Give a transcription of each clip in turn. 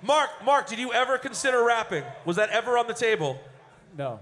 Mark, did you ever consider rapping? Was that ever on the table? No.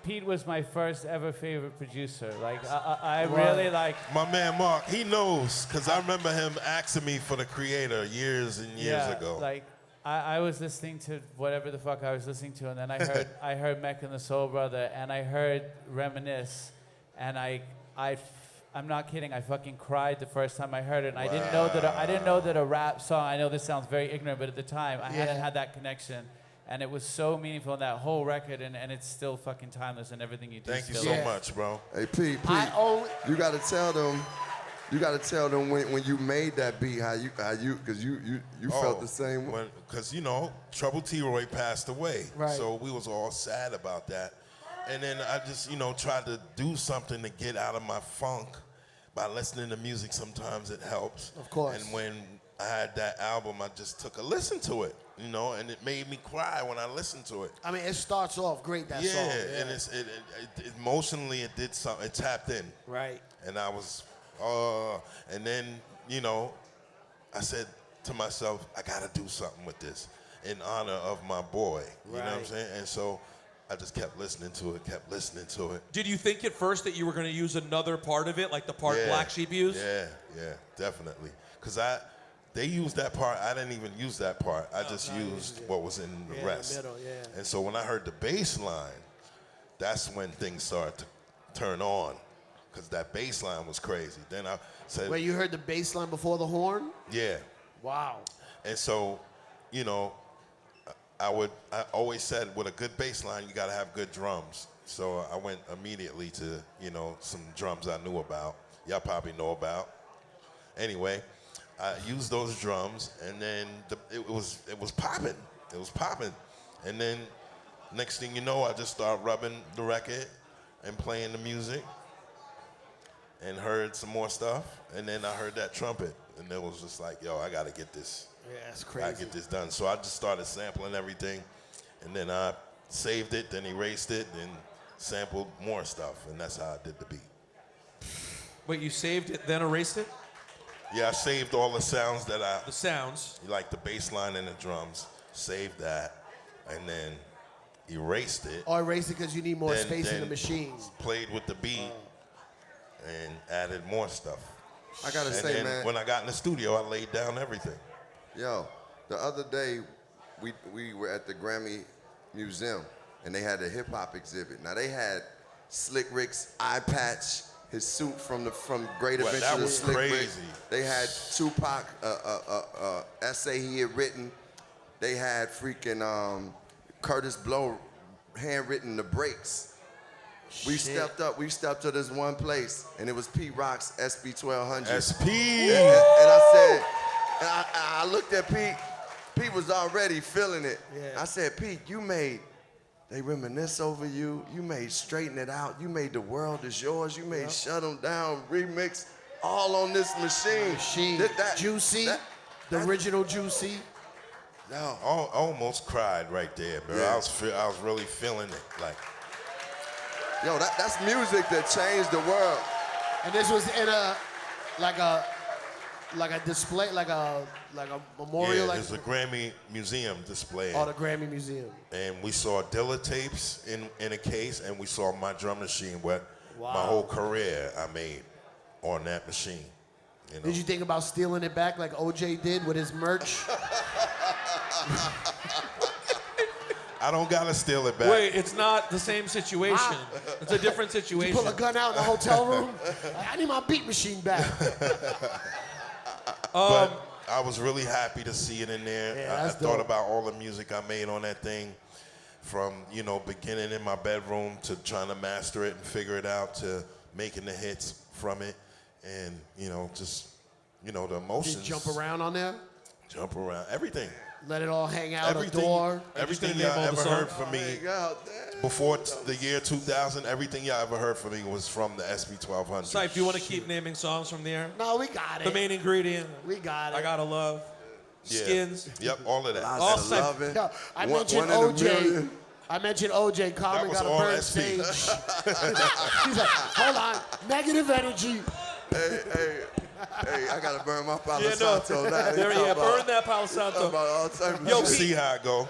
Pete was my first ever favorite producer. Like, I really like... My man Mark, he knows, because I remember him asking me for the Creator years and years ago. Like, I was listening to whatever the fuck I was listening to, and then I heard Mecca and the Soul Brother, and I heard Reminisce, and I'm not kidding, I fucking cried the first time I heard it, and I didn't know that a rap song, I know this sounds very ignorant, but at the time, I hadn't had that connection. And it was so meaningful in that whole record, and it's still fucking timeless in everything you do. Thank you so much, bro. Hey, Pete, you gotta tell them when you made that beat how you because you felt the same way. Because Trouble T.R.O.Y passed away, right. So we was all sad about that. And then I just tried to do something to get out of my funk by listening to music. Sometimes it helps. Of course. And when I had that album, I just took a listen to it. And it made me cry when I listened to it. I mean, it starts off great, that song. Yeah, and it emotionally, it did something. It tapped in. Right. And I was, and then, I said to myself, I got to do something with this in honor of my boy. You know what I'm saying? And so I just kept listening to it. Did you think at first that you were going to use another part of it, like the part Black Sheep used? Yeah, definitely. Because they used that part. I didn't even use that part. I just used what was in the rest. In the middle, And so when I heard the bass line, that's when things started to turn on, because that bass line was crazy. Then I said... Wait, you heard the bass line before the horn? Yeah. Wow. And so, I always said with a good bass line, you got to have good drums. So I went immediately to, some drums I knew about. Y'all probably know about. Anyway... I used those drums, and then it was popping. It was popping. And then next thing you know, I just started rubbing the record and playing the music and heard some more stuff. And then I heard that trumpet, and it was just like, yo, I got to get this. Yeah, it's crazy. I got to get this done. So I just started sampling everything, and then I saved it, then erased it, then sampled more stuff, and that's how I did the beat. Wait, you saved it, then erased it? Yeah, I saved all the sounds that The sounds. like the bass line and the drums, saved that, and then erased it. Or erased it because you need more space in the machine. Played with the beat and added more stuff. I gotta and say, then man. when I got in the studio, I laid down everything. Yo, the other day, we were at the Grammy Museum, and they had a hip hop exhibit. Now they had Slick Rick's eye patch, his suit from Great Adventures that of was Slick crazy. Rick. They had Tupac essay he had written. They had freaking Curtis Blow handwritten the breaks. We stepped to this one place, and it was Pete Rock's SB 1200. SP. And I said, and I looked at Pete. Pete was already feeling it. Yeah. I said, Pete, they reminisce over you. You made Straighten It Out. You made The World Is Yours. You made Shut 'Em Down remix, all on this machine. Juicy, the original Juicy. No, I almost cried right there, bro. Yeah. I was really feeling it, like. Yo, that's music that changed the world. And this was in a display, like a memorial. Yeah, there's a Grammy Museum display. Oh, the Grammy Museum. And we saw Dilla tapes in a case, and we saw my drum machine, where my whole career I made on that machine. Did you think about stealing it back like OJ did with his merch? I don't gotta steal it back. Wait, it's not the same situation. It's a different situation. You pull a gun out in the hotel room? I need my beat machine back. But I was really happy to see it in there. Yeah, I thought about all the music I made on that thing, from beginning in my bedroom to trying to master it and figure it out, to making the hits from it, and just the emotions. Did you jump around on there? Jump around, everything. Let it all hang out, adore. Everything y'all ever heard from me before the year 2000, everything y'all ever heard from me was from the SB 1200. Cipha, do you want to keep naming songs from there? No, we got it. The main ingredient. We got it. I Gotta Love. Yeah. Skins. Yep, all of that. All Cipha. No, I mentioned OJ. I mentioned OJ. Carmen got a all burn SP. stage. She's like, hold on, negative energy. Hey, Hey, I gotta burn my Palo Yeah, no. Santo now. There, yeah, burn that Palo Santo. About all type of Yo, shit. See how it go.